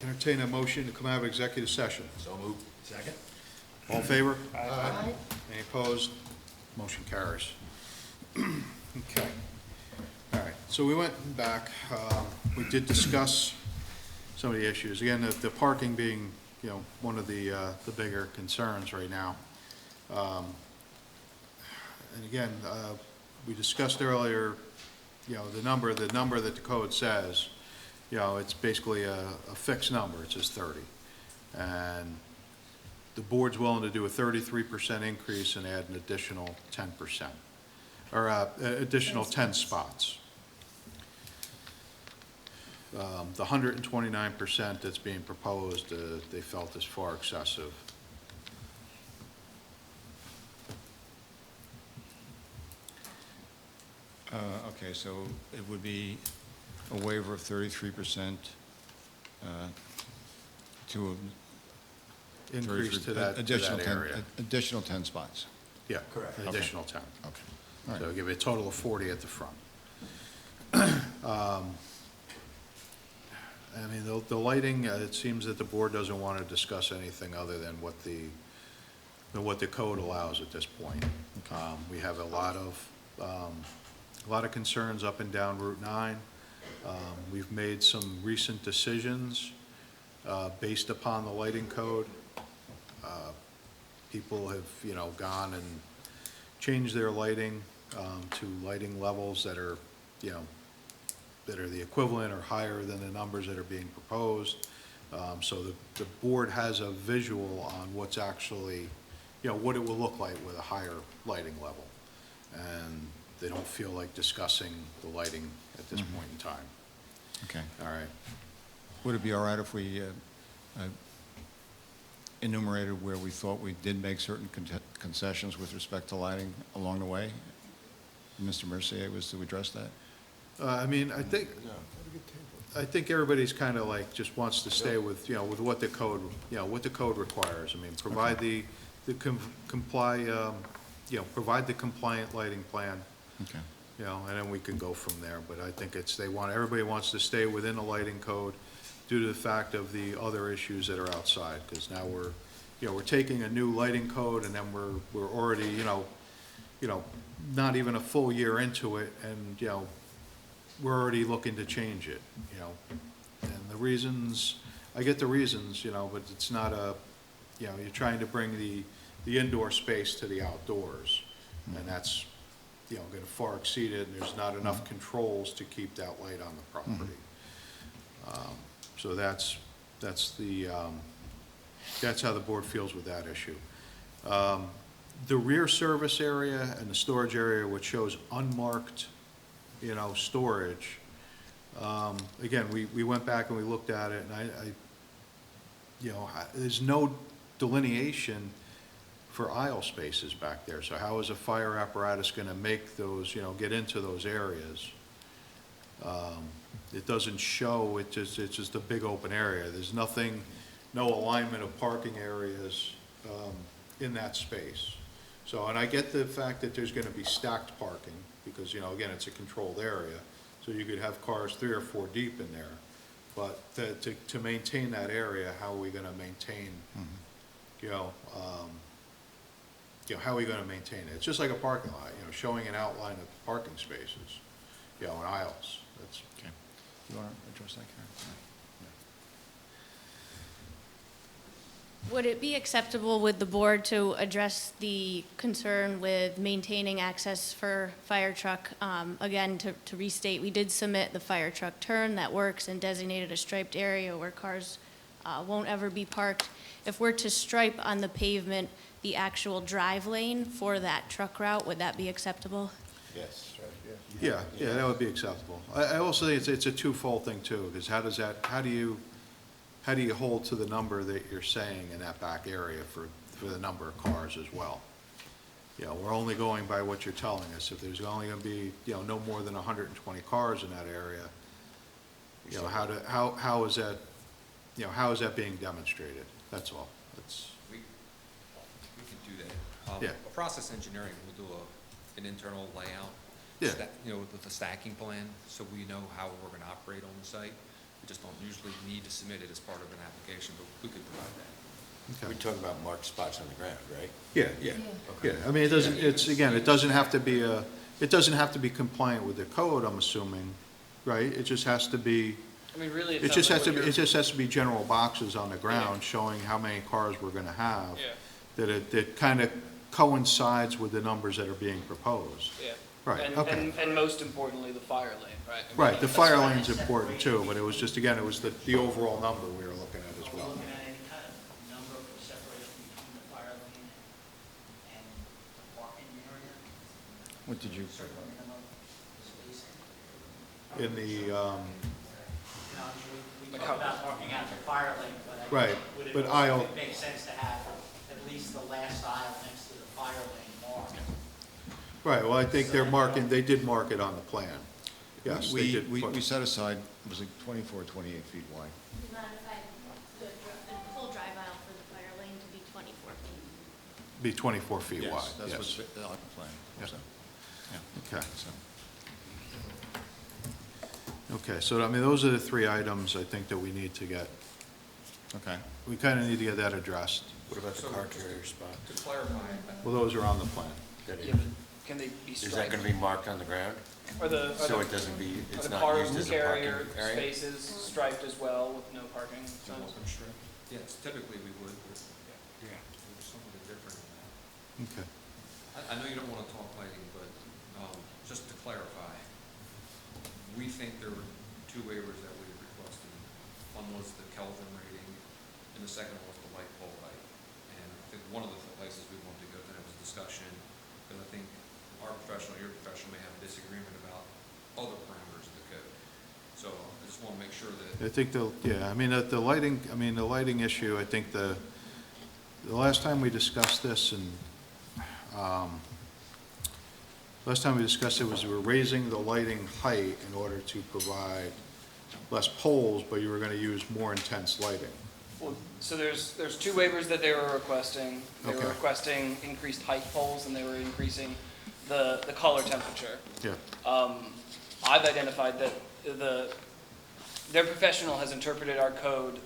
Entertain a motion to come out of executive session. So moved. Second? All in favor? Aye. Any opposed? Motion carries. Okay. All right, so we went back, we did discuss some of the issues. Again, the parking being, one of the bigger concerns right now. And again, we discussed earlier, the number that the code says, it's basically a fixed number, it's just 30. And the board's willing to do a 33% increase and add an additional 10%, or additional 10 spots. The 129% that's being proposed, they felt is far excessive. Okay, so it would be a waiver of 33% to a Increase to 33 that additional area. 10, additional 10 spots. Yeah, Correct. an additional 10. Okay. All So right. give you a total of 40 at the front. I mean, the lighting, it seems that the board doesn't want to discuss anything other than what the code allows at this point. We have a lot of concerns up and down Route 9. We've made some recent decisions based upon the lighting code. People have, gone and changed their lighting to lighting levels that are, that are the equivalent or higher than the numbers that are being proposed. So the board has a visual on what's actually, what it will look like with a higher lighting level. And they don't feel like discussing the lighting at this point in time. Okay. All right. Would it be all right if we enumerated where we thought we did make certain concessions with respect to lighting along the way? Mr. Mercier was to address that? I mean, I think everybody's kind of like, just wants to stay with, with what the code, what the code requires. I mean, provide provide the compliant lighting plan, Okay. and then we can go from there. But I think everybody wants to stay within the lighting code due to the fact of the other issues that are outside. Because now we're taking a new lighting code, and then we're already, not even a full year into it, and, we're already looking to change it, And the reasons, I get the reasons, but it's not you're trying to bring the indoor space to the outdoors. And that's, going to far exceed it, and there's not enough controls to keep that light on the property. So that's how the board feels with that issue. The rear service area and the storage area, which shows unmarked, storage, again, we went back and we looked at it, and there's no delineation for aisle spaces back there. So how is a fire apparatus going to make those, get into those areas? It doesn't show, it's just a big open area. There's no alignment of parking areas in that space. So, and I get the fact that there's going to be stacked parking because, again, it's a controlled area. So you could have cars 3 or 4 deep in there. But to maintain that area, how are we going to maintain, how are we going to maintain it? It's just like a parking lot, showing an outline of parking spaces, and aisles. That's Okay. You want to address that, Karen? Would it be acceptable with the board to address the concern with maintaining access for fire truck? Again, to restate, we did submit the fire truck turn that works and designated a striped area where cars won't ever be parked. If we're to stripe on the pavement the actual drive lane for that truck route, would that be acceptable? Yes, right, Yeah, that would be acceptable. I also think it's a twofold thing too, because how do you hold to the number that you're saying in that back area for the number of cars as well? We're only going by what you're telling us. If there's only going to be, no more than 120 cars in that area, how is that, how is that being demonstrated? That's all. We can do that. Yeah. A process engineering will do an internal layout. Yeah. With the stacking plan, so we know how we're gonna operate on the site. We just don't usually need to submit it as part of an application, but we could provide that. Okay. We're talking about marked spots on the ground, right? Yeah, Yeah. yeah, I mean, it doesn't, it's, again, it doesn't have to be it doesn't have to be compliant with the code, I'm assuming, right? It just has to be, I mean, really, it just has to be, it just has to be general boxes on the ground showing how many cars we're gonna have. Yeah. That kind of coincides with the numbers that are being proposed. Yeah. Right, And, okay. and most importantly, the fire lane, right? I mean, Right, the that's fire why- lane's important too, but it was just, again, it was the overall number we were looking at as Are we well. looking at any kind of number for separation between the fire lane and the parking area? What did you, Certain minimum spacing? In the, You know, we talk about parking out the fire lane, but Right, would it but also aisle- make sense to have at least the last aisle next to the fire lane marked? right, well, I think they're marking, they did mark it on the plan. Yes, they we, did. we put- we set aside, it was like 24, 28 feet wide. We modified the full drive aisle for the fire lane to be 24 feet. Be 24 feet wide, That's yes. what's on the plan, Yeah. so, yeah. Okay. So, Okay, so, I mean, those are the three items I think that we need to get, okay. we kind of need to get that addressed. What about the So, car just carrier spot? To clarify, Well, those are on the plan. That Yeah, is- but can they be Is that striped? gonna be marked on the ground? Are the, So are it doesn't be, the, are it's the not car used as a carrier parking area? spaces striped as well with no parking you signs? want them straight? Yes, typically we would, but there's something different in that. Okay. I know you don't want to talk lighting, but just to clarify, we think there were two waivers that we requested. One was the Kelvin rating, and the second was the light pole height. And I think one of the places we wanted to go to have was discussion, because I think our professional, your professional may have a disagreement about other parameters of the code. So I just want to make sure that I think I mean, the lighting, the lighting issue, I think the last time we discussed this and, last time we discussed it was we were raising the lighting height in order to provide less poles, but you were gonna use more intense lighting. Well, so there's two waivers that they were requesting. They were Okay. requesting increased height poles, and they were increasing the color temperature. Yeah, I've identified that their professional has interpreted our code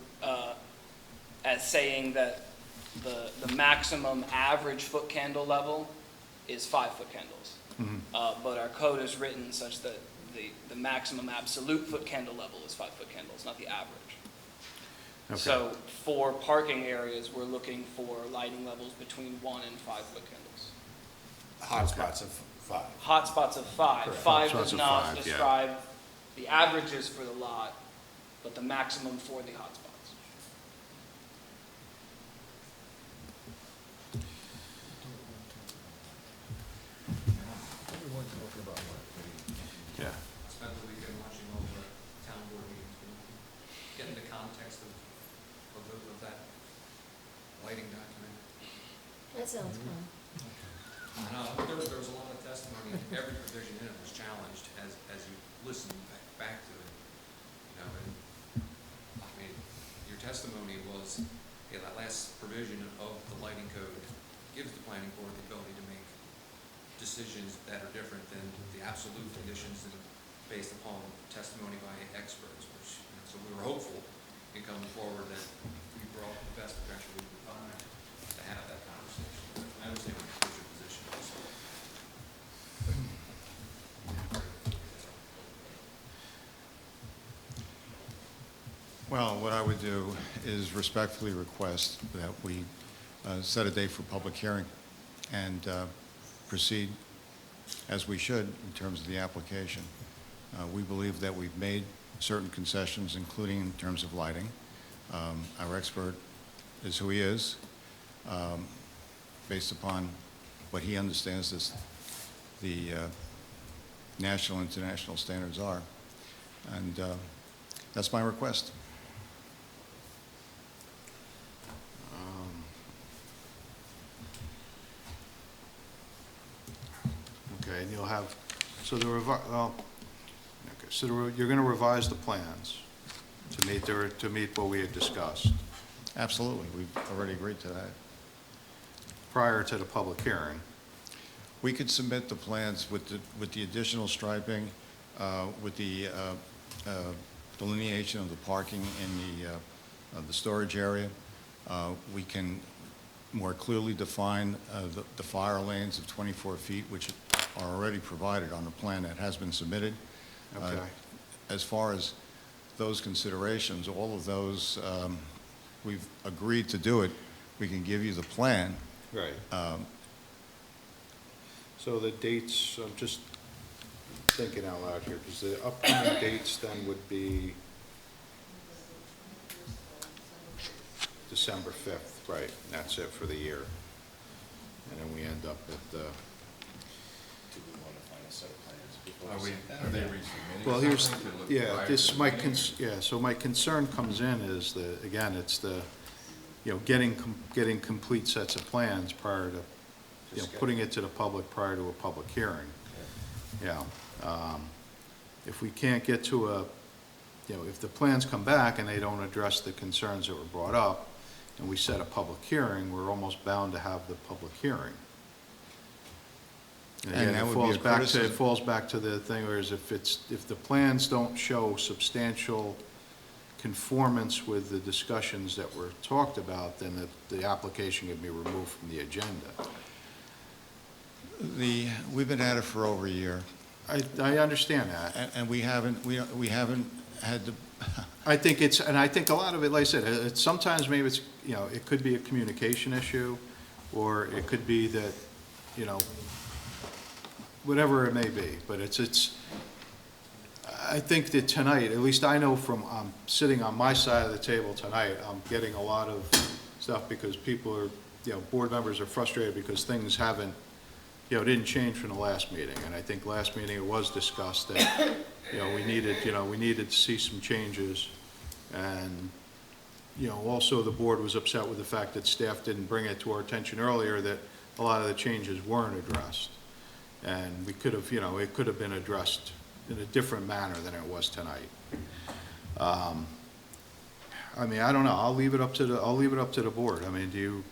as saying that the maximum average foot candle level is 5 foot candles. But our code is written such that the maximum absolute foot candle level is 5 foot candles, not the average. okay. So for parking areas, we're looking for lighting levels between 1 and 5 foot candles. Hotspots of 5. Hotspots of 5. Correct. 5 Hotspots does of not 5, yeah. describe the averages for the lot, but the maximum for the hotspots. Yeah, I spent the weekend watching all the town board meetings, getting the context of that lighting document. That sounds fun. There was a lot of testimony, and every provision in it was challenged as you listen back to it. You know, and, I mean, your testimony was, yeah, that last provision of the lighting code gives the planning board the ability to make decisions that are different than the absolute conditions and based upon testimony by experts, which, you know, so we were hopeful in coming forward that we brought the best professional we could find to have that conversation. I understand what your position is. Well, what I would do is respectfully request that we set a date for public hearing and proceed as we should in terms of the application. We believe that we've made certain concessions, including in terms of lighting. Our expert is who he is, based upon what he understands as the national and international standards are. And that's my request. okay, and you'll have, so you're gonna revise the plans to meet what we had discussed Absolutely. We've already agreed to that. prior to the public hearing. We could submit the plans with the additional striping, with the delineation of the parking in the storage area. We can more clearly define the fire lanes of 24 feet, which are already provided on the plan that has been submitted. Okay. As far as those considerations, all of those, we've agreed to do it. We can give you the plan. Right. So the dates, I'm just thinking out loud here, because the upcoming dates then would be December 5th, right, and that's it for the year. And then we end up at the, Do we want to find a set of plans before? Are we we, send are that? they resubmitting? well, here's, something to look yeah, prior this, to the my, meeting? yeah, so my concern comes in is the, again, it's the, you know, getting complete sets of plans prior to, you know, putting it to the public prior to a public hearing. Yeah, if we can't get to a, you know, if the plans come back and they don't address the concerns that were brought up, and we set a public hearing, we're almost bound to have the public hearing. And And again, that it would be falls a back to, criticism. it falls back to the thing, whereas if the plans don't show substantial conformance with the discussions that were talked about, then the application can be removed from the agenda. We've been at it for over a year, I understand that. and we haven't had the, I think it's, and I think a lot of it, like I said, it's sometimes maybe it's, you know, it could be a communication issue, or it could be that, you know, whatever it may be, but I think that tonight, at least I know from, sitting on my side of the table tonight, I'm getting a lot of stuff because people are, you know, board members are frustrated because things haven't, you know, didn't change from the last meeting. And I think last meeting it was discussed that, you know, we needed to see some changes. And, you know, also the board was upset with the fact that staff didn't bring it to our attention earlier that a lot of the changes weren't addressed. And we could have, you know, it could have been addressed in a different manner than it was tonight. I mean, I don't know, I'll leave it up to the board. I mean, do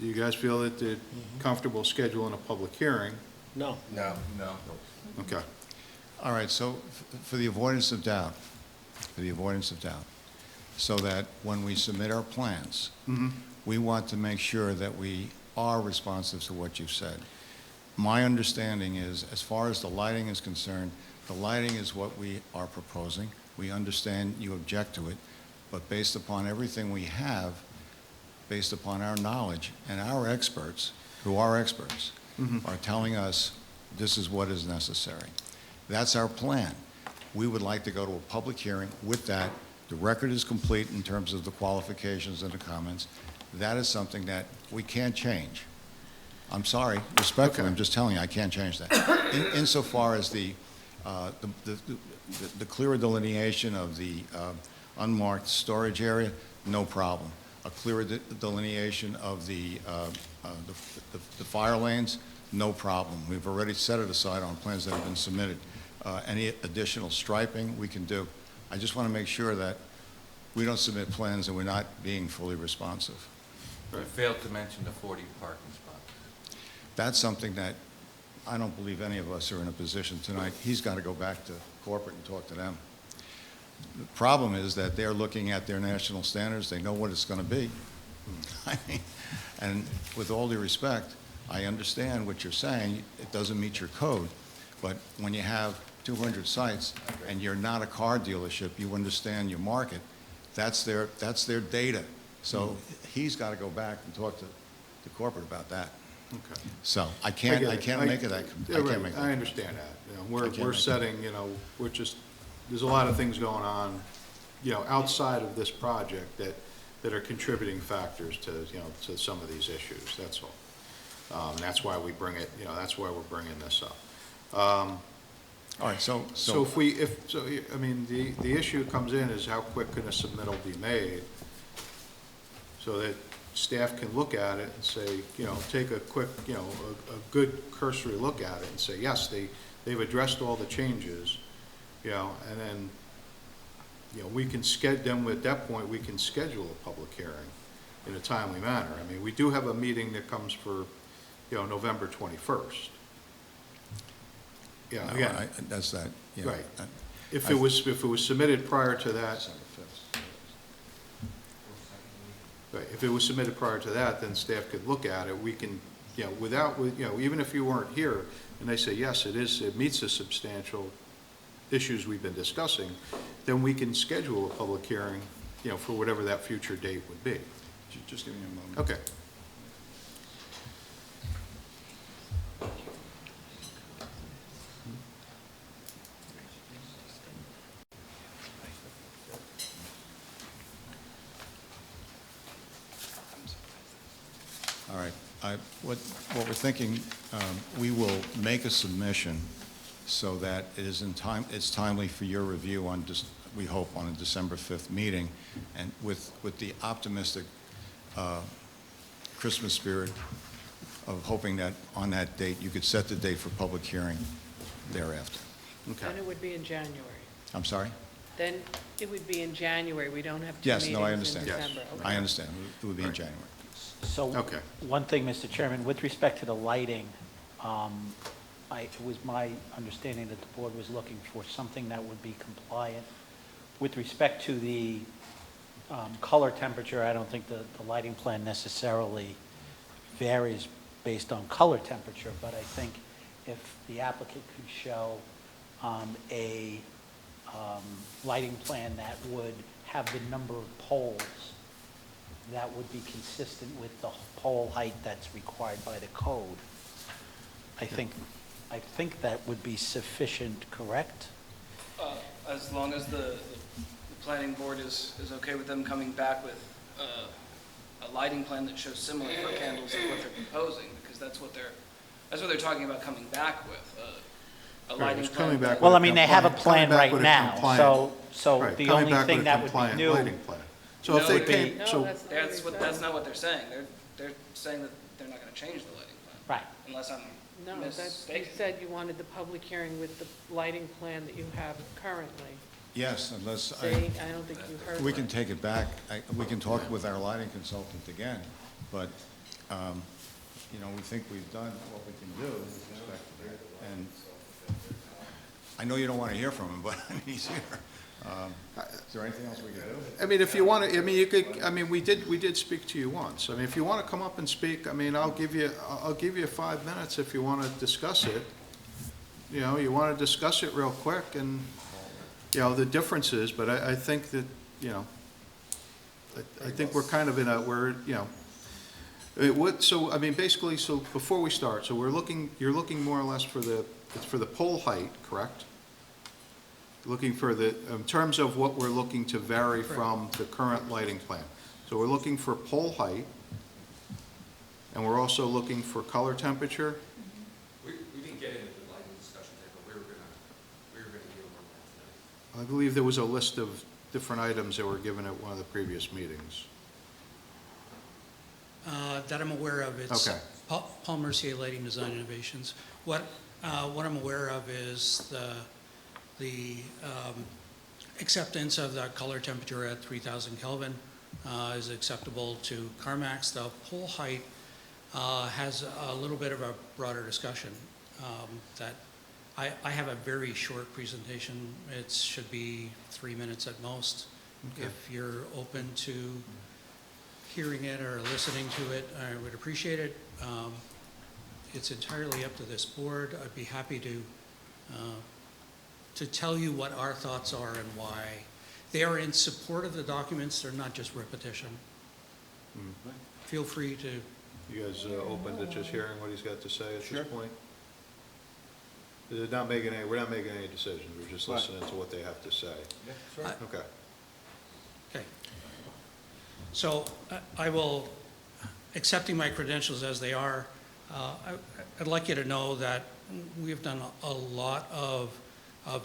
you guys feel that they're comfortable scheduling a public hearing? No. No. Okay. all right, so for the avoidance of doubt, so that when we submit our plans, we want to make sure that we are responsive to what you've said. My understanding is, as far as the lighting is concerned, the lighting is what we are proposing. We understand you object to it, but based upon everything we have, based upon our knowledge, and our experts, who are experts, are telling us this is what is necessary. That's our plan. We would like to go to a public hearing with that. The record is complete in terms of the qualifications and the comments. That is something that we can't change. I'm sorry, respectfully, I'm just telling you, I can't change that. Insofar as the clearer delineation of the unmarked storage area, no problem. A clearer delineation of the fire lanes, no problem. We've already set it aside on plans that have been submitted. Any additional striping we can do. I just want to make sure that we don't submit plans and we're not being fully responsive. You failed to mention the 40 parking spots. That's something that I don't believe any of us are in a position tonight. He's got to go back to corporate and talk to them. The problem is that they're looking at their national standards. They know what it's going to be. I mean, and with all due respect, I understand what you're saying. It doesn't meet your code. But when you have 200 sites and you're not a car dealership, you understand your market, that's their data. So he's got to go back and talk to corporate about that. Okay. So I get it. can't make it that. Yeah, I can't right. make that. I understand that. You know, I can't we're make setting, you know, there's a lot of things going on, you know, outside of this project that are contributing factors to, you know, to some of these issues, that's all. And that's why we bring it, you know, that's why we're bringing this up. All right, so I mean, the issue comes in is how quick can a submittal be made so that staff can look at it and say, you know, take a quick, you know, a good cursory look at it and say, yes, they've addressed all the changes, you know, and then, you know, we can then at that point, we can schedule a public hearing in a timely manner. I mean, we do have a meeting that comes for, you know, November 21st. Yeah, no, again, that's that. You know, right. If it was submitted prior to that, December 5th. right, if it was submitted prior to that, then staff could look at it. We can, you know, even if you weren't here, and they say, yes, it meets the substantial issues we've been discussing, then we can schedule a public hearing, you know, for whatever that future date would be. Just give me a moment. Okay. All right. What we're thinking, we will make a submission so that it is it's timely for your review on, we hope, on a December 5th meeting, and with the optimistic Christmas spirit of hoping that on that date, you could set the date for public hearing thereafter. Okay. Then it would be in January. I'm sorry? Then it would be in January. We don't have two Yes, meetings no, I in understand. Yes. December. Okay. I understand. It would be in January. So, Okay. one thing, Mr. Chairman, with respect to the lighting, it was my understanding that the board was looking for something that would be compliant. With respect to the color temperature, I don't think the lighting plan necessarily varies based on color temperature, but I think if the applicant could show a lighting plan that would have the number of poles that would be consistent with the pole height that's required by the code, I think that would be sufficient, correct? As long as the planning board is okay with them coming back with a lighting plan that shows similar foot candles of what they're proposing, because that's what they're talking about coming back with, a Right, lighting it's plan. coming back Well, I with a mean, they have a compliant- plan coming back right with a now, compliant- so right, the coming only back with thing a that would be compliant new. lighting plan. So if No, they it'd be- came, No, so, That's not what they're saying. They're saying that they're not gonna change the lighting plan, Right. unless I'm No, that's, you mistaken. said you wanted the public hearing with the lighting plan that you have currently. Yes, unless, See, I don't think you heard we that. can take it back. We can talk with our lighting consultant again, but, you know, we think we've done what we can do with respect to that. And I know you don't want to hear from him, but he's here. Is there anything else we can do? I mean, if you want to, I mean, you could, I mean, we did speak to you once. I mean, if you want to come up and speak, I mean, I'll give you 5 minutes if you want to discuss it. You know, you want to discuss it real quick and, you know, the differences, but I think that, you know, I think we're kind of in a, you know, so, I mean, basically, so before we start, so you're looking more or less for the pole height, correct? Looking for in terms of what we're looking to vary from the current lighting plan. So we're looking for pole height, and we're also looking for color temperature. We didn't get into the lighting discussion today, but we were gonna deal with that tonight. I believe there was a list of different items that were given at one of the previous meetings. That I'm aware of, it's Okay. Paul Mercier Lighting Design Innovations. What I'm aware of is the acceptance of the color temperature at 3,000 Kelvin is acceptable to CarMax. The pole height has a little bit of a broader discussion that I have a very short presentation. It should be 3 minutes at most. Okay. If you're open to hearing it or listening to it, I would appreciate it. It's entirely up to this board. I'd be happy to tell you what our thoughts are and why. They are in support of the documents, they're not just repetition. Feel free to, You guys open to just hearing what he's got to say at this point? We're not making any decisions, we're just Right. listening to what they have to say. Okay. okay. So I will, accepting my credentials as they are, I'd like you to know that we've done a lot of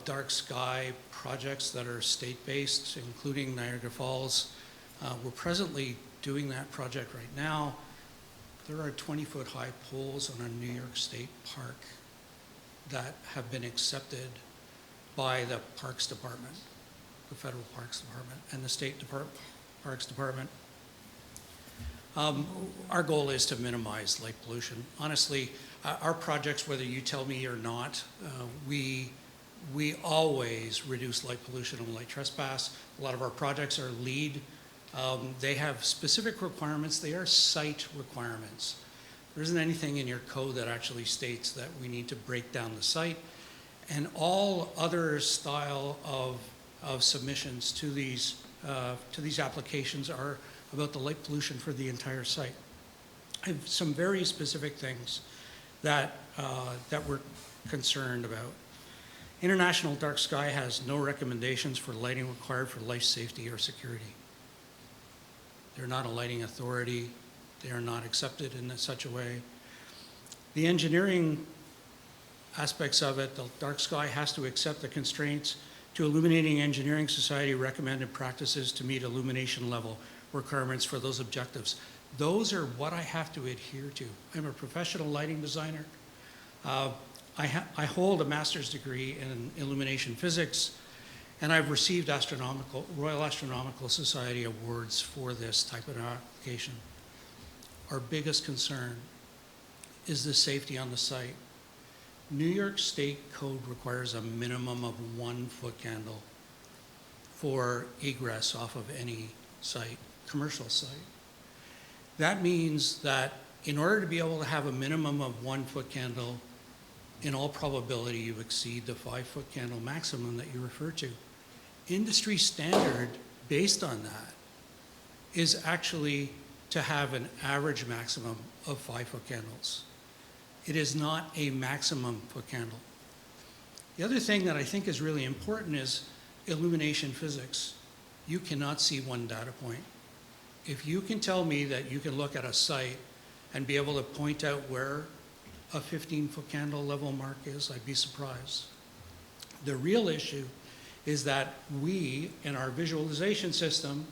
dark sky projects that are state-based, including Niagara Falls. We're presently doing that project right now. There are 20-foot high poles on a New York State park that have been accepted by the Parks Department, the Federal Parks Department, and the State Parks Department. Our goal is to minimize light pollution. Honestly, our projects, whether you tell me or not, we we always reduce light pollution and light trespass. A lot of our projects are LEED. They have specific requirements. They are site requirements. There isn't anything in your code that actually states that we need to break down the site. And all other style of submissions to these applications are about the light pollution for the entire site. I have some very specific things that we're concerned about. International Dark Sky has no recommendations for lighting required for life safety or security. They're not a lighting authority. They are not accepted in such a way. The engineering aspects of it, the Dark Sky has to accept the constraints to Illuminating Engineering Society recommended practices to meet illumination level requirements for those objectives. Those are what I have to adhere to. I'm a professional lighting designer. I hold a master's degree in illumination physics, and I've received Royal Astronomical Society awards for this type of application. Our biggest concern is the safety on the site. New York State code requires a minimum of 1 foot candle for egress off of any site, commercial site. That means that in order to be able to have a minimum of 1 foot candle, in all probability you exceed the 5 foot candle maximum that you refer to. Industry standard based on that is actually to have an average maximum of 5 foot candles. It is not a maximum foot candle. The other thing that I think is really important is illumination physics. You cannot see one data point. If you can tell me that you can look at a site and be able to point out where a 15-foot candle level mark is, I'd be surprised. The real issue is that we, in our visualization system,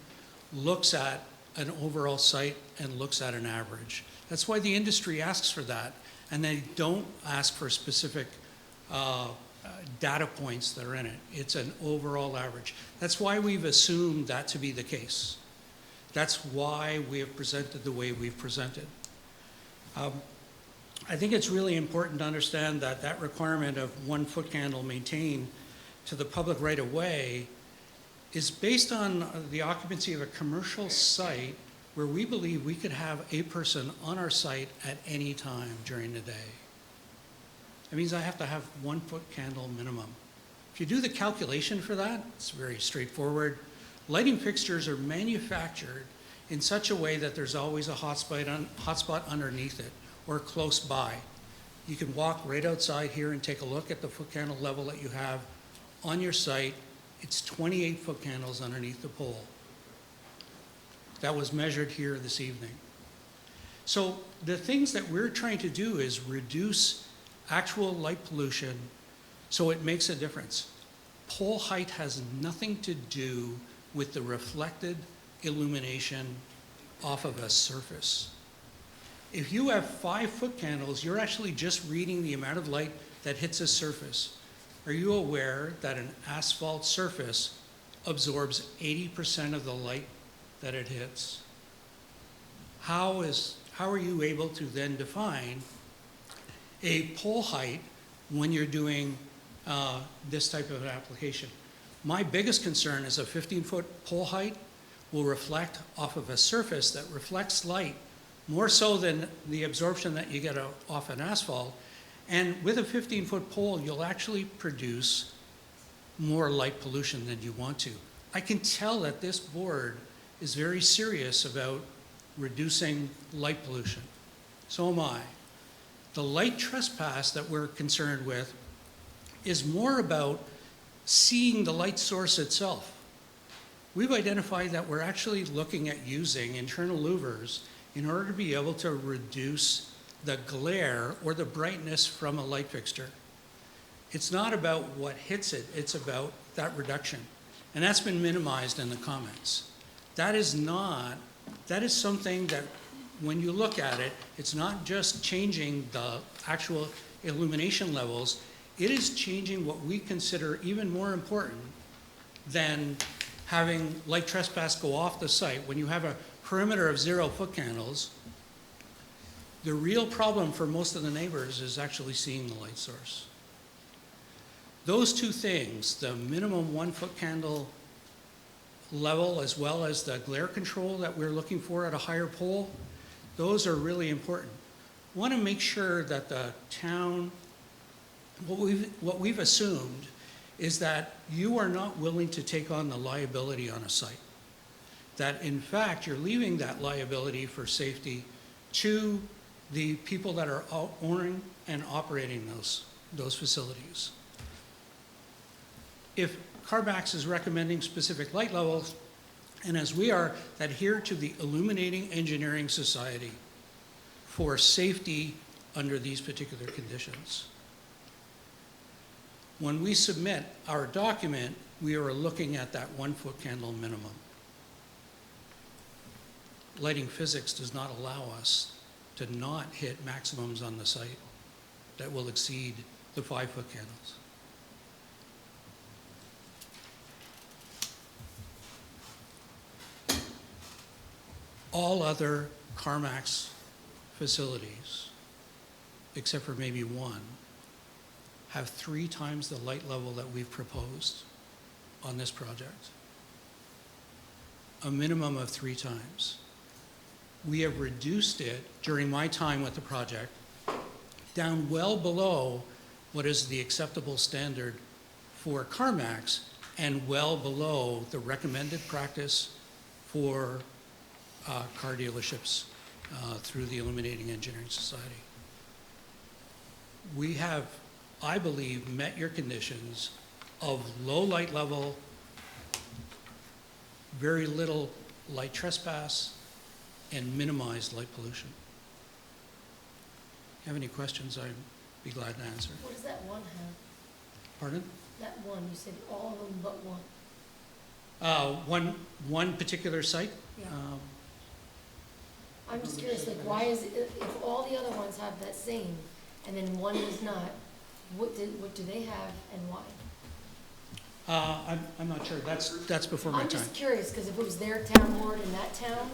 looks at an overall site and looks at an average. That's why the industry asks for that, and they don't ask for specific data points that are in it. It's an overall average. That's why we've assumed that to be the case. That's why we have presented the way we've presented. I think it's really important to understand that that requirement of 1 foot candle maintained to the public right of way is based on the occupancy of a commercial site where we believe we could have a person on our site at any time during the day. That means I have to have 1 foot candle minimum. If you do the calculation for that, it's very straightforward. Lighting fixtures are manufactured in such a way that there's always a hotspot underneath it or close by. You can walk right outside here and take a look at the foot candle level that you have on your site. It's 28 foot candles underneath the pole. That was measured here this evening. So the things that we're trying to do is reduce actual light pollution so it makes a difference. Pole height has nothing to do with the reflected illumination off of a surface. If you have 5 foot candles, you're actually just reading the amount of light that hits a surface. Are you aware that an asphalt surface absorbs 80% of the light that it hits? How are you able to then define a pole height when you're doing this type of an application? My biggest concern is a 15-foot pole height will reflect off of a surface that reflects light more so than the absorption that you get off an asphalt. And with a 15-foot pole, you'll actually produce more light pollution than you want to. I can tell that this board is very serious about reducing light pollution. So am I. The light trespass that we're concerned with is more about seeing the light source itself. We've identified that we're actually looking at using internal louvers in order to be able to reduce the glare or the brightness from a light fixture. It's not about what hits it, it's about that reduction. And that's been minimized in the comments. That is something that when you look at it, it's not just changing the actual illumination levels, it is changing what we consider even more important than having light trespass go off the site. When you have a perimeter of 0 foot candles, the real problem for most of the neighbors is actually seeing the light source. those two things, the minimum 1-foot candle level as well as the glare control that we're looking for at a higher pole, those are really important. Want to make sure that the town, what we've assumed is that you are not willing to take on the liability on a site. That in fact, you're leaving that liability for safety to the people that are owning and operating those facilities. If CARMAX is recommending specific light levels, and as we are, adhere to the Illuminating Engineering Society for safety under these particular conditions. When we submit our document, we are looking at that 1-foot candle minimum. Lighting physics does not allow us to not hit maximums on the site that will exceed the 5-foot candles. All other CARMAX facilities, except for maybe one, have 3 times the light level that we've proposed on this project. A minimum of 3 times. We have reduced it during my time with the project down well below what is the acceptable standard for CARMAX and well below the recommended practice for car dealerships through the Illuminating Engineering Society. We have, I believe, met your conditions of low light level, very little light trespass, and minimized light pollution. If you have any questions, I'd be glad to answer. What does that one have? Pardon? That one, you said all of them but one. One particular site? Yeah. I'm just curious, like, why is it, if all the other ones have that same, and then one does not, what do they have and why? I'm not sure. That's before my I'm time. just curious, because if it was their town board in that town,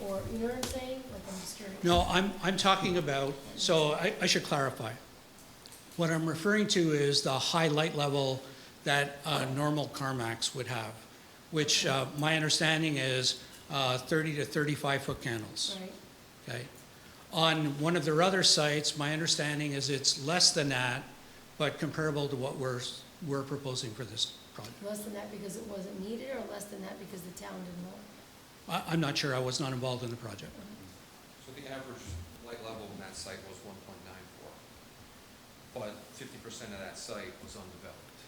or, you know what I'm saying? Like, I'm just curious. No, I'm talking about, so I should clarify. What I'm referring to is the high light level that normal CARMAX would have, which my understanding is 30 to 35 foot candles. Right. Okay. On one of their other sites, my understanding is it's less than that, but comparable to what we're proposing for this project. Less than that because it wasn't needed, or less than that because the town didn't want it? I'm not sure. I was not involved in the project. So the average light level in that site was 1.94, but 50% of that site was undeveloped.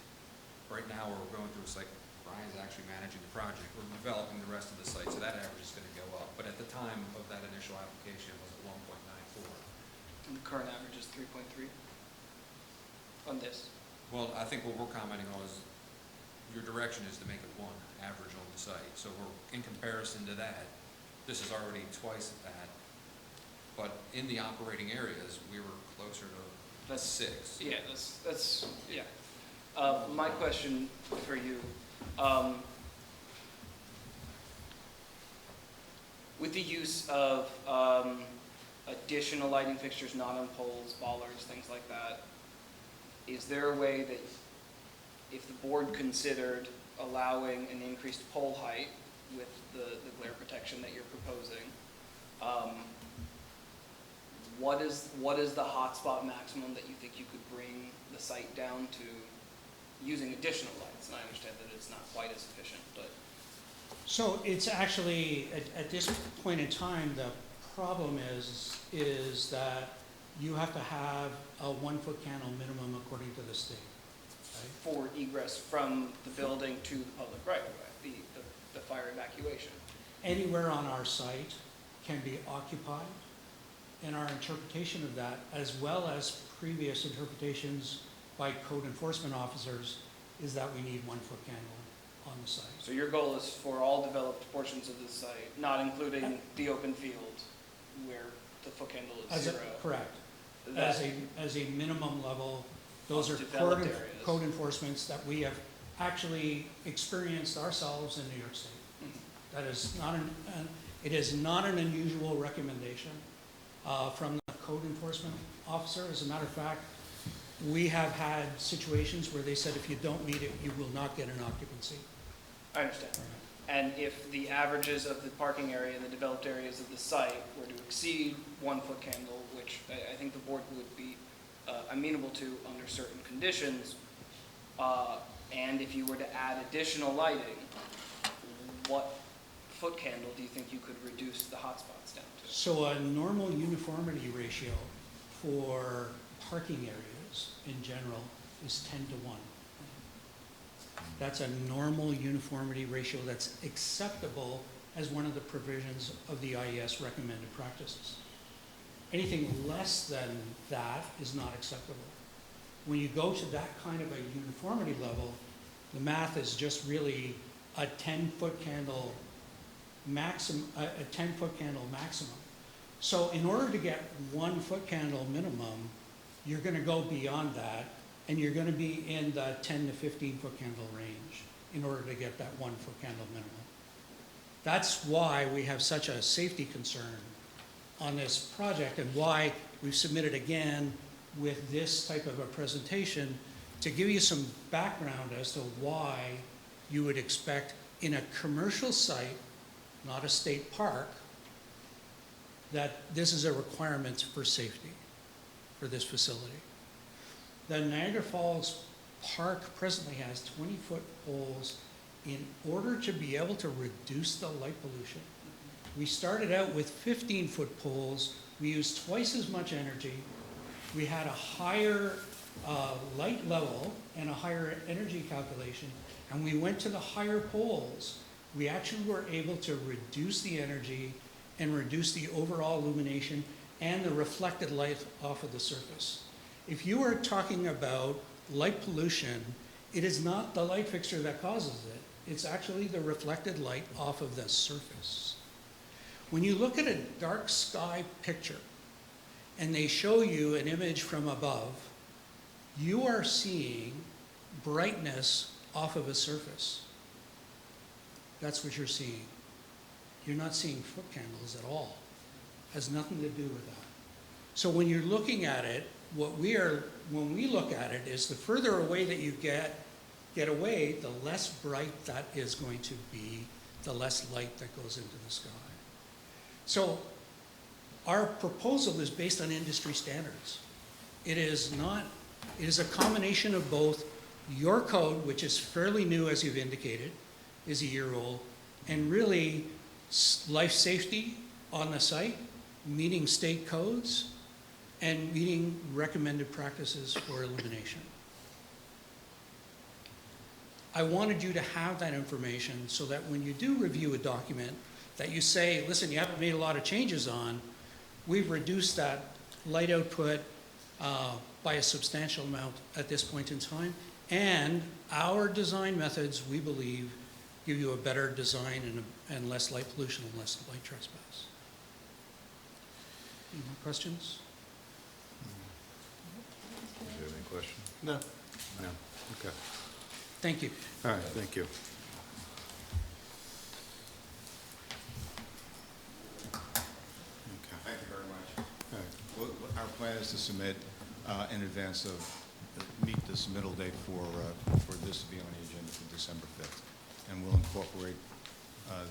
Right now, we're going through a site, Brian's actually managing the project, we're developing the rest of the site, so that average is going to go up. But at the time of that initial application, it was at 1.94. And the current average is 3.3 on this. Well, I think what we're commenting on is, your direction is to make it 1 average on the site. So we're, in comparison to that, this is already twice that. But in the operating areas, we were closer to That's 6. Yeah, that's yeah. My question for you, with the use of additional lighting fixtures, not on poles, bollards, things like that, is there a way that if the board considered allowing an increased pole height with the glare protection that you're proposing, what is the hotspot maximum that you think you could bring the site down to using additional lights? And I understand that it's not quite as efficient, but. So it's actually, at this point in time, the problem is that you have to have a 1-foot candle minimum according to the state. Right? For egress from the building to the public right-of-way, the fire evacuation. Anywhere on our site can be occupied, and our interpretation of that, as well as previous interpretations by code enforcement officers, is that we need 1-foot candle on the site. So your goal is for all developed portions of the site, not including the open field where the foot candle is 0. Correct. That- As a minimum level, those are Developed areas. code enforcements that we have actually experienced ourselves in New York State. Mhm. That is not it is not an unusual recommendation from the code enforcement officer. As a matter of fact, we have had situations where they said if you don't meet it, you will not get an occupancy. I understand. And if the averages of the parking area in the developed areas of the site were to exceed 1 foot candle, which I think the board would be amenable to under certain conditions, and if you were to add additional lighting, what foot candle do you think you could reduce the hotspots down to? So a normal uniformity ratio for parking areas in general is 10 to 1. That's a normal uniformity ratio that's acceptable as one of the provisions of the IES recommended practices. Anything less than that is not acceptable. When you go to that kind of a uniformity level, the math is just really a 10-foot candle maximum, a 10-foot candle maximum. So in order to get 1 foot candle minimum, you're going to go beyond that, and you're going to be in the 10 to 15 foot candle range in order to get that 1 foot candle minimum. That's why we have such a safety concern on this project, and why we've submitted again with this type of a presentation to give you some background as to why you would expect in a commercial site, not a state park, that this is a requirement for safety for this facility. The Niagara Falls Park presently has 20-foot poles in order to be able to reduce the light pollution. We started out with 15-foot poles. We used twice as much energy. We had a higher light level and a higher energy calculation, and we went to the higher poles. We actually were able to reduce the energy and reduce the overall illumination and the reflected light off of the surface. If you are talking about light pollution, it is not the light fixture that causes it. It's actually the reflected light off of the surface. When you look at a dark sky picture and they show you an image from above, you are seeing brightness off of a surface. That's what you're seeing. You're not seeing foot candles at all. Has nothing to do with that. So when you're looking at it, when we look at it, is the further away that you get away, the less bright that is going to be, the less light that goes into the sky. So our proposal is based on industry standards. It is a combination of both your code, which is fairly new, as you've indicated, is a year old, and really life safety on the site, meeting state codes, and meeting recommended practices for illumination. I wanted you to have that information so that when you do review a document that you say, listen, you haven't made a lot of changes on, we've reduced that light output by a substantial amount at this point in time, and our design methods, we believe, give you a better design and less light pollution and less light trespass. Any more questions? Do you have any questions? No. No? Okay. Thank you. All right, thank you. Okay. Thank you very much. All right. Well, our plan is to submit in advance of, meet the submittal date for this to be on the agenda for December 5th. And we'll incorporate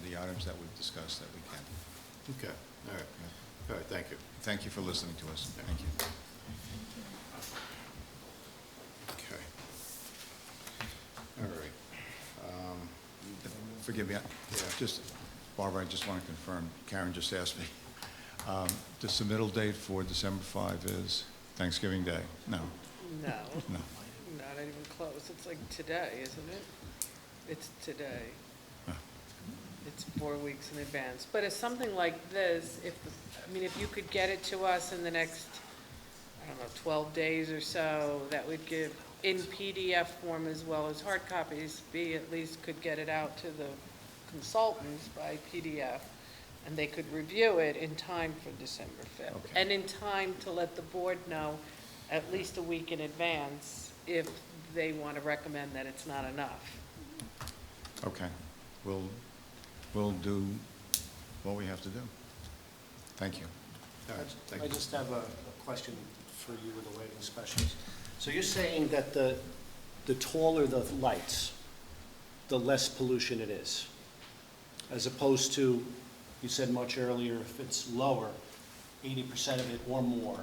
the items that we've discussed that we can. Okay, all right. All right, thank you. Thank you for listening to us. Thank you. Okay. All right. Forgive me, just, Barbara, I just want to confirm, Karen just asked me, the submittal date for December 5 is Thanksgiving Day? No, No, no. not even close. It's like today, isn't it? It's today. Oh. It's 4 weeks in advance. But it's something like this, if you could get it to us in the next, 12 days or so, that would give, in PDF form as well as hard copies, at least could get it out to the consultants by PDF, and they could review it in time for December 5th. Okay. And in time to let the board know at least a week in advance if they want to recommend that it's not enough. Okay. We'll do what we have to do. Thank you. All right, thank I you. just have a question for you with the lighting specialist. So you're saying that the taller the lights, the less pollution it is? As opposed to, you said much earlier, if it's lower, 80% of it or more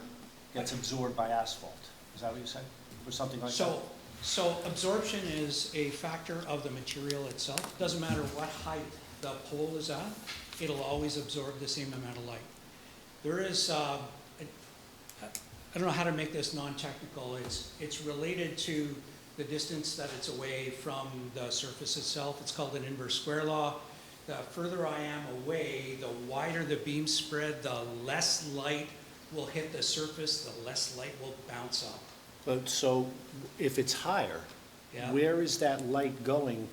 gets absorbed by asphalt. Is that what you said? Or something like that? So absorption is a factor of the material itself. Doesn't matter what height the pole is at, it'll always absorb the same amount of light. There is, I don't know how to make this non-technical. It's related to the distance that it's away from the surface itself. It's called an inverse square law. The further I am away, the wider the beam spread, the less light will hit the surface, the less light will bounce up. But so if it's higher, Yeah. where is that light going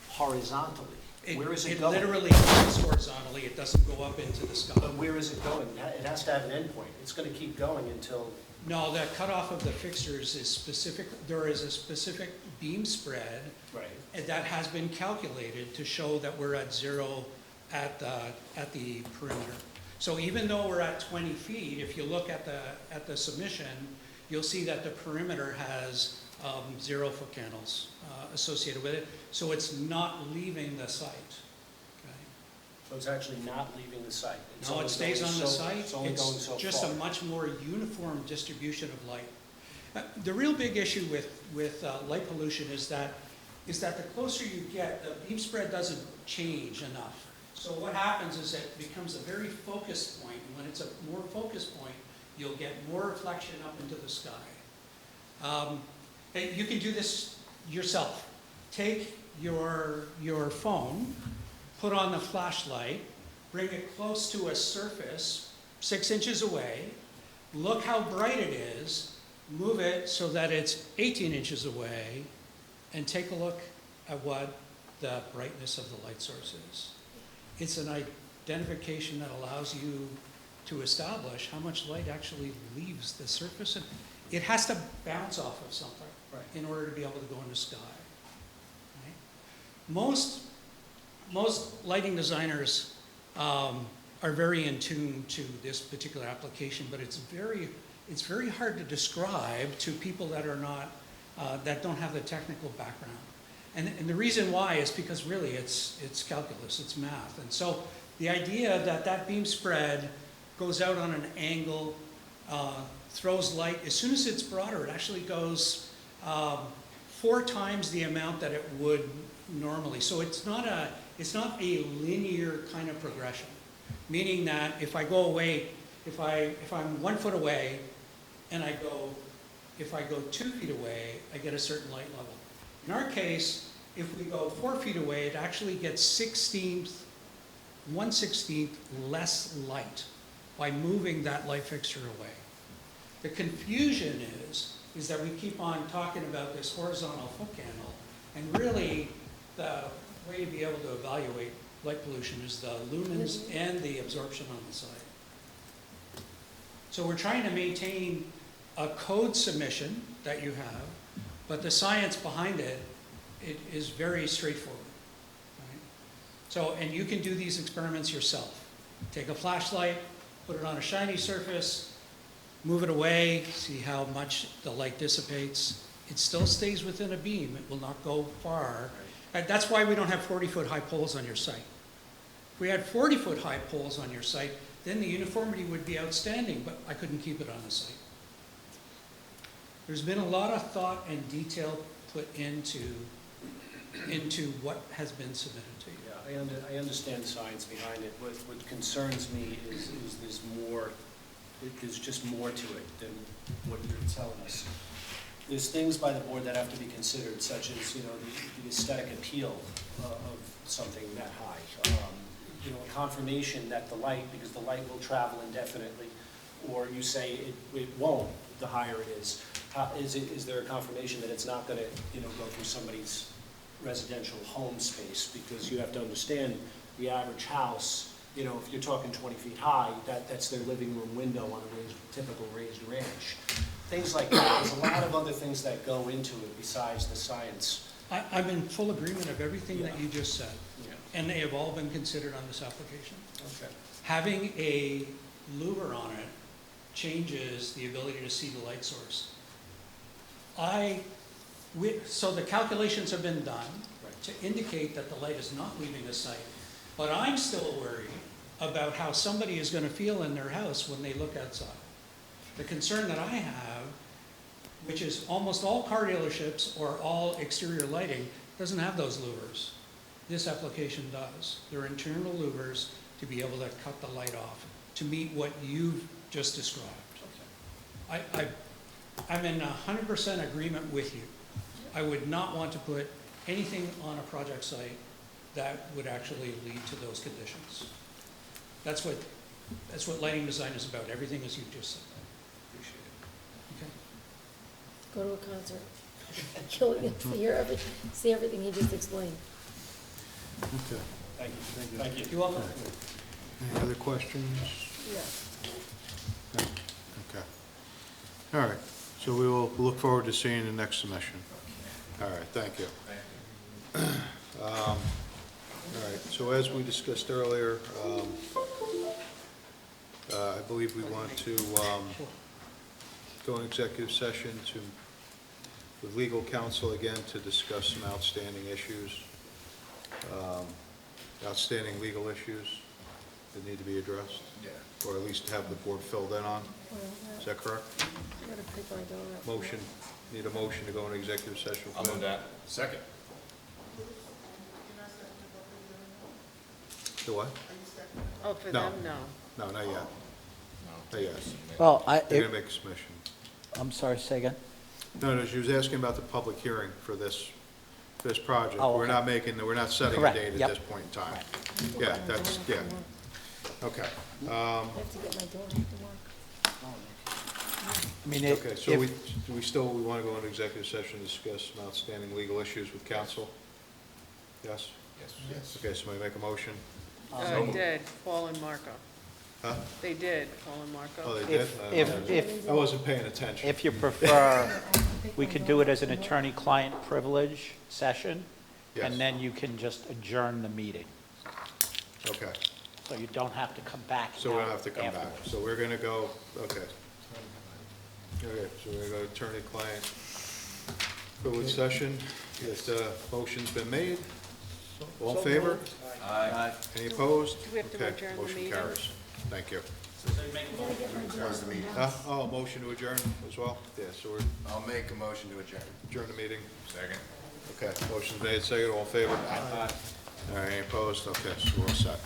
horizontally? Where is it going? It literally goes horizontally. It doesn't go up into the sky. But where is it going? It has to have an endpoint. It's going to keep going until, No, the cutoff of the fixtures is specific. There is a specific beam spread right. and that has been calculated to show that we're at zero at the perimeter. So even though we're at 20 feet, if you look at the submission, you'll see that the perimeter has 0 foot candles associated with it. So it's not leaving the site. Okay? So it's actually not leaving the site? It's No, only it stays going on the so- site. It's only going so far? just a much more uniform distribution of light. The real big issue with light pollution is that the closer you get, the beam spread doesn't change enough. So what happens is it becomes a very focused point, and when it's a more focused point, you'll get more reflection up into the sky. And you can do this yourself. Take your phone, put on the flashlight, bring it close to a surface 6 inches away, look how bright it is, move it so that it's 18 inches away, and take a look at what the brightness of the light source is. It's an identification that allows you to establish how much light actually leaves the surface. And it has to bounce off of something in order to be able to go in the sky. Right? Most lighting designers are very in tune to this particular application, but it's very hard to describe to people that are not that don't have the technical background. And the reason why is because really it's calculus, it's math. And so the idea that beam spread goes out on an angle, throws light, as soon as it's broader, it actually goes 4 times the amount that it would normally. So it's not a linear kind of progression, meaning that if I go away, if I'm 1 foot away, and if I go 2 feet away, I get a certain light level. In our case, if we go 4 feet away, it actually gets 1/16 less light by moving that light fixture away. The confusion is that we keep on talking about this horizontal foot candle, and really the way to be able to evaluate light pollution is the lumens and the absorption on the side. So we're trying to maintain a code submission that you have, but the science behind it is very straightforward. Right? So, and you can do these experiments yourself. Take a flashlight, put it on a shiny surface, move it away, see how much the light dissipates. It still stays within a beam. It will not go far. And that's why we don't have 40-foot high poles on your site. If we had 40-foot high poles on your site, then the uniformity would be outstanding, but I couldn't keep it on the site. There's been a lot of thought and detail put into what has been submitted to you. Yeah, I understand the science behind it. What concerns me is there's just more to it than what you're telling us. There's things by the board that have to be considered, such as, the aesthetic appeal of something that high. A confirmation that the light, because the light will travel indefinitely, or you say it won't, the higher it is. Is there a confirmation that it's not going to, go through somebody's residential home space? Because you have to understand, the average house, if you're talking 20 feet high, that's their living room window on a typical raised ranch. Things like that. There's a lot of other things that go into it besides the science. I'm in full agreement of everything that you just said, Yeah. and they have all been considered on this application. Okay. Having a louver on it changes the ability to see the light source. so the calculations have been done to indicate that the light is not leaving the site, but I'm still worried about how somebody is gonna feel in their house when they look outside. The concern that I have, which is almost all car dealerships or all exterior lighting, doesn't have those louvers. This application does. They're internal louvers to be able to cut the light off, to meet what you've just described. I'm in 100% agreement with you. I would not want to put anything on a project site that would actually lead to those conditions. That's what lighting design is about, everything as you just said. Okay. Go to a concert. See everything he just explained. Okay. Thank you. Thank you. You're welcome. Any other questions? Yeah. Okay. All right, so we will look forward to seeing the next submission. All right, thank you. All right, so as we discussed earlier, I believe we want to go in executive session with legal counsel again to discuss some outstanding issues, outstanding legal issues that need to be addressed, or at least have the board filled in on. Is that correct? I gotta pick my donut. Motion, need a motion to go into executive session. I'll move that. Second. The what? Oh, for No. them, no. No, not yet. Not yet. Well, They're gonna make a submission. I'm sorry, say again? No, she was asking about the public hearing for this project. Oh, We're okay. we're not setting a Correct, date at yep. this point in time. Yeah, that's, yeah. Okay. I have to get my donut to work. I mean, Okay, so if- we want to go into executive session to discuss some outstanding legal issues with counsel? Yes? Yes. Okay, somebody make a motion? They did, Paul and Marco. Huh? They did, Paul and Marco. Oh, they did? if I wasn't paying attention. If you prefer, we could do it as an attorney-client privilege session, Yes. and then you can just adjourn the meeting. Okay, So you don't have to come back so we don't have to come back. afterwards. So we're gonna go, okay. Okay, so we're gonna go attorney-client privilege session. Motion's been made. All in favor? Aye. Any opposed? Do we have to Okay, adjourn the meeting? Motion carries. Thank you. I gotta get my donut. Oh, motion to adjourn as well? Yeah, so we're I'll make a motion to adjourn. adjourn the meeting. Second. Okay, motion's made, second, all in favor? Aye. All right, any opposed? Okay, so we're all set.